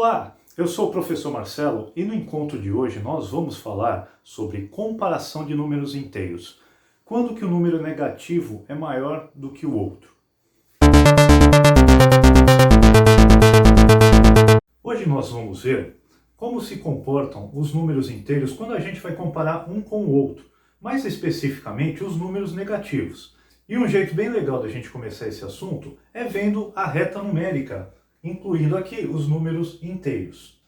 Olá, eu sou o professor Marcelo e no encontro de hoje nós vamos falar sobre comparação de números inteiros. Quando que o número negativo é maior do que o outro? Hoje nós vamos ver como se comportam os números inteiros quando a gente vai comparar um com o outro, mais especificamente os números negativos. E um jeito bem legal da gente começar esse assunto é vendo a reta numérica, incluindo aqui os números inteiros.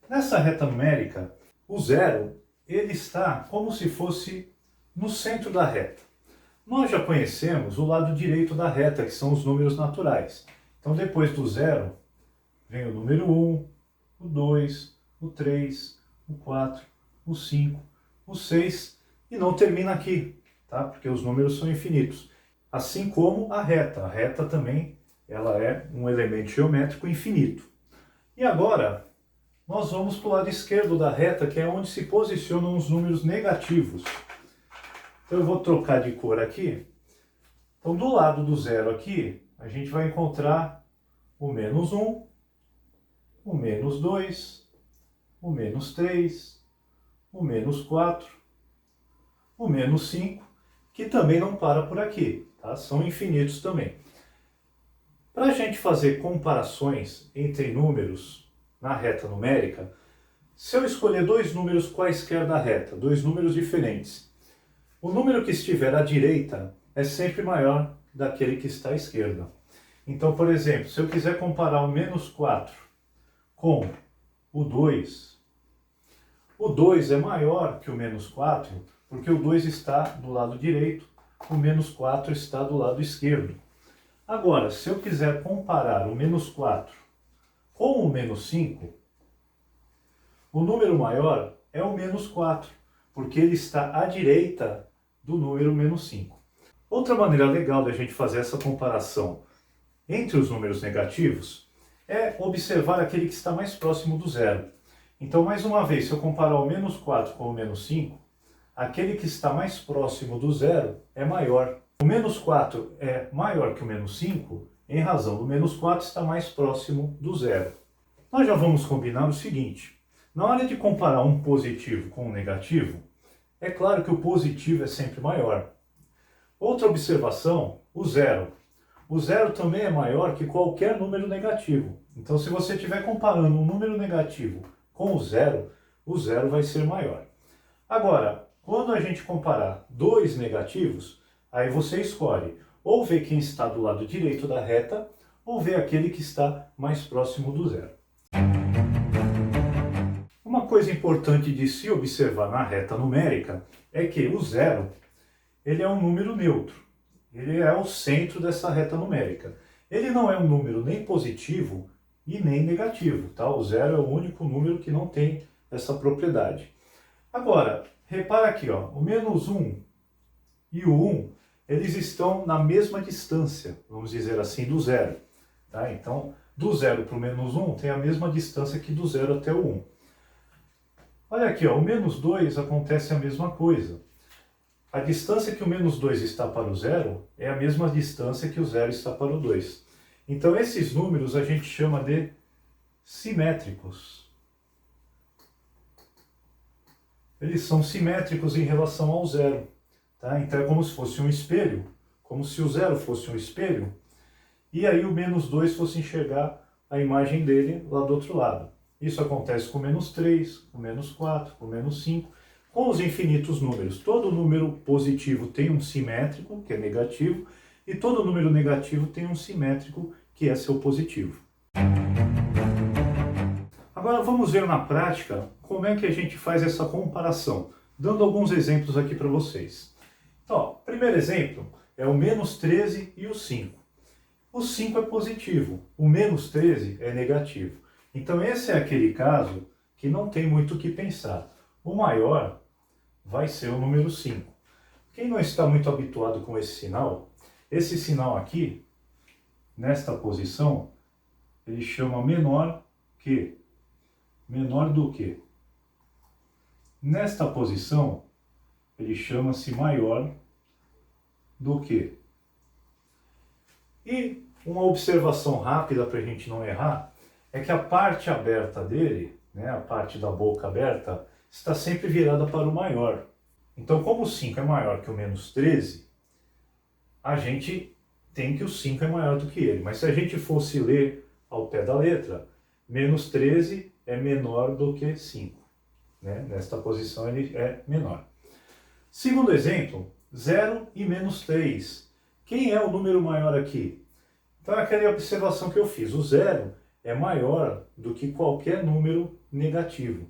Nessa reta numérica, o zero ele está como se fosse no centro da reta. Nós já conhecemos o lado direito da reta, que são os números naturais. Então depois do zero vem o número 1, o 2, o 3, o 4, o 5, o 6 e não termina aqui, tá? Porque os números são infinitos. Assim como a reta. A reta também ela é um elemento geométrico infinito. E agora nós vamos para o lado esquerdo da reta, que é onde se posicionam os números negativos. Então eu vou trocar de cor aqui. Então do lado do zero aqui, a gente vai encontrar o menos 1, o menos 2, o menos 3, o menos 4, o menos 5, que também não para por aqui, tá? São infinitos também. Para a gente fazer comparações entre números na reta numérica, se eu escolher dois números quaisquer da reta, dois números diferentes, o número que estiver à direita é sempre maior daquele que está à esquerda. Então, por exemplo, se eu quiser comparar o menos 4 com o 2 é maior que o menos 4, porque o 2 está do lado direito, o menos 4 está do lado esquerdo. Agora, se eu quiser comparar o menos 4 com o menos 5, o número maior é o menos 4, porque ele está à direita do número menos 5. Outra maneira legal da gente fazer essa comparação entre os números negativos é observar aquele que está mais próximo do zero. Então, mais uma vez, se eu comparar o menos 4 com o menos 5, aquele que está mais próximo do zero é maior. O menos 4 é maior que o menos 5, em razão do menos 4 estar mais próximo do zero. Nós já vamos combinar o seguinte: na hora de comparar um positivo com um negativo, é claro que o positivo é sempre maior. Outra observação, o zero. O zero também é maior que qualquer número negativo. Então, se você estiver comparando um número negativo com o zero vai ser maior. Agora, quando a gente comparar dois negativos, aí você escolhe ou ver quem está do lado direito da reta ou ver aquele que está mais próximo do zero. Uma coisa importante de se observar na reta numérica é que o zero ele é um número neutro. Ele é o centro dessa reta numérica. Ele não é um número nem positivo e nem negativo, tá? O zero é o único número que não tem essa propriedade. Agora, repara aqui, ó, o menos 1 e o 1, eles estão na mesma distância, vamos dizer assim, do zero. Tá? Então, do zero para o menos 1 tem a mesma distância que do zero até o 1. Olha aqui, ó, o menos 2 acontece a mesma coisa. A distância que o menos 2 está para o zero é a mesma distância que o zero está para o 2. Então, esses números a gente chama de simétricos. Eles são simétricos em relação ao zero. Tá? Então, é como se fosse um espelho, como se o zero fosse um espelho, e aí o menos 2 fosse enxergar a imagem dele lá do outro lado. Isso acontece com o menos 3, com o menos 4, com o menos 5, com os infinitos números. Todo número positivo tem um simétrico, que é negativo, e todo número negativo tem um simétrico, que é seu positivo. Agora vamos ver na prática como é que a gente faz essa comparação, dando alguns exemplos aqui para vocês. Então, ó, primeiro exemplo é o menos 13 e o 5. O 5 é positivo, o menos 13 é negativo. Então esse é aquele caso que não tem muito o que pensar. O maior vai ser o número 5. Quem não está muito habituado com esse sinal aqui, nesta posição, ele chama menor que. Menor do que. Nesta posição, ele chama-se maior do que. E uma observação rápida para a gente não errar é que a parte aberta dele, né, a parte da boca aberta, está sempre virada para o maior. Então, como o 5 é maior que o menos 13, a gente tem que o 5 é maior do que ele. Mas se a gente fosse ler ao pé da letra, menos 13 é menor do que 5. Né? Nesta posição ele é menor. Segundo exemplo, 0 e menos 3. Quem é o número maior aqui? Então é aquela observação que eu fiz. O 0 é maior do que qualquer número negativo.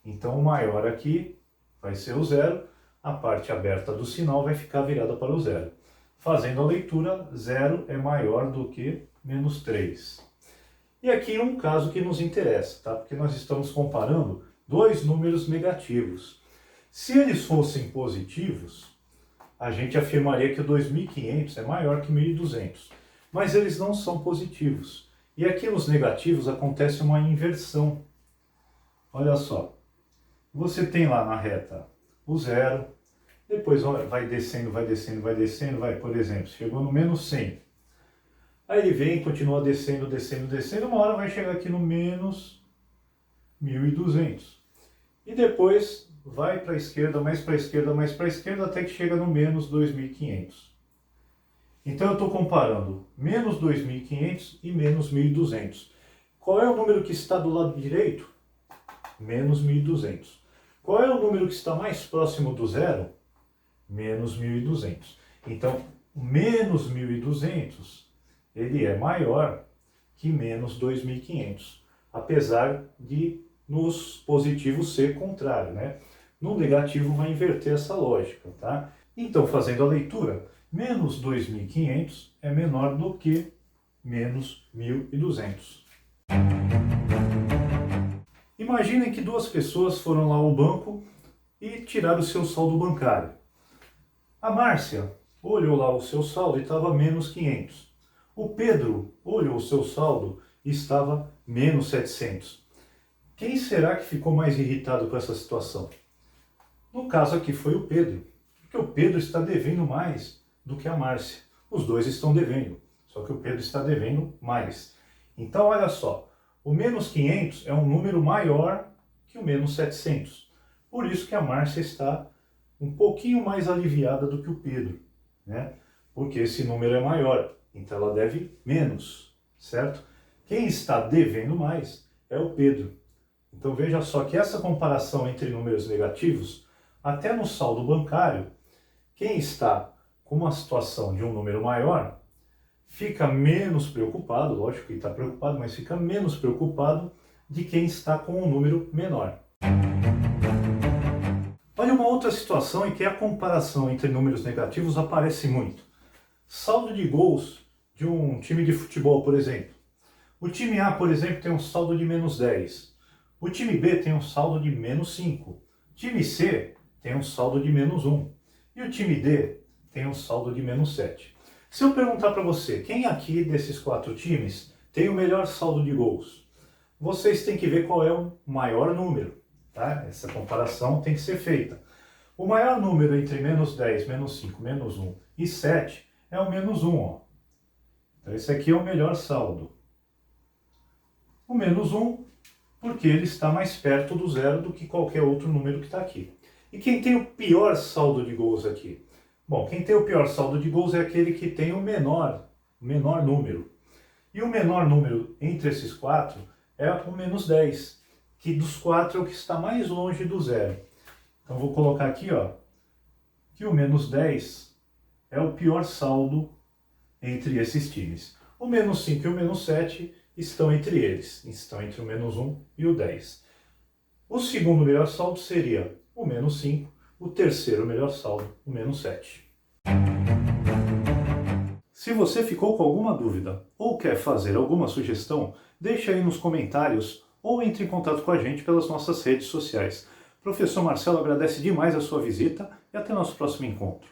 Então o maior aqui vai ser o 0, a parte aberta do sinal vai ficar virada para o 0. Fazendo a leitura, 0 é maior do que menos 3. E aqui um caso que nos interessa, tá? Porque nós estamos comparando dois números negativos. Se eles fossem positivos, a gente afirmaria que o 2.500 é maior que 1.200. Mas eles não são positivos. E aqui nos negativos acontece uma inversão. Olha só. Você tem lá na reta o 0, depois vai descendo, vai descendo, vai descendo, por exemplo, chegou no menos 100. Aí ele vem, continua descendo, descendo, descendo, uma hora vai chegar aqui no menos 1.200. E depois vai para a esquerda, mais para a esquerda, mais para a esquerda, até que chega no menos 2.500. Então eu estou comparando menos 2.500 e menos 1.200. Qual é o número que está do lado direito? Menos 1.200. Qual é o número que está mais próximo do zero? Menos 1.200. Então, menos 1.200, ele é maior que menos 2.500. Apesar de nos positivos ser contrário, né? No negativo vai inverter essa lógica, tá? Então, fazendo a leitura, menos 2.500 é menor do que menos 1.200. Imaginem que duas pessoas foram lá ao banco e tiraram o seu saldo bancário. A Márcia olhou lá o seu saldo e estava menos 500. O Pedro olhou o seu saldo e estava menos 700. Quem será que ficou mais irritado com essa situação? No caso aqui foi o Pedro, porque o Pedro está devendo mais do que a Márcia. Os dois estão devendo, só que o Pedro está devendo mais. Então olha só, o menos 500 é um número maior que o menos 700. Por isso que a Márcia está um pouquinho mais aliviada do que o Pedro, né? Porque esse número é maior, então ela deve menos, certo? Quem está devendo mais é o Pedro. Então veja só que essa comparação entre números negativos, até no saldo bancário, quem está com uma situação de um número maior, fica menos preocupado, lógico que está preocupado, mas fica menos preocupado de quem está com um número menor. Olha uma outra situação em que a comparação entre números negativos aparece muito. Saldo de gols de um time de futebol, por exemplo. O time A, por exemplo, tem um saldo de menos 10. O time B tem um saldo de menos 5. O time C tem um saldo de menos 1. E o time D tem um saldo de menos 7. Se eu perguntar para você, quem aqui desses 4 times tem o melhor saldo de gols? Vocês têm que ver qual é o maior número, tá? Essa comparação tem que ser feita. O maior número entre menos 10, menos 5, menos 1 e 7 é o menos 1. Ó. Então esse aqui é o melhor saldo. O menos 1, porque ele está mais perto do zero do que qualquer outro número que está aqui. E quem tem o pior saldo de gols aqui? Bom, quem tem o pior saldo de gols é aquele que tem o menor número. E o menor número entre esses 4 é o menos 10, que dos 4 é o que está mais longe do zero. Então vou colocar aqui, ó, que o menos 10 é o pior saldo entre esses times. O menos 5 e o menos 7 estão entre eles, estão entre o menos 1 e o 10. O segundo melhor saldo seria o menos 5, o terceiro melhor saldo, o menos 7. Se você ficou com alguma dúvida ou quer fazer alguma sugestão, deixe aí nos comentários ou entre em contato com a gente pelas nossas redes sociais. Professor Marcelo agradece demais a sua visita e até nosso próximo encontro.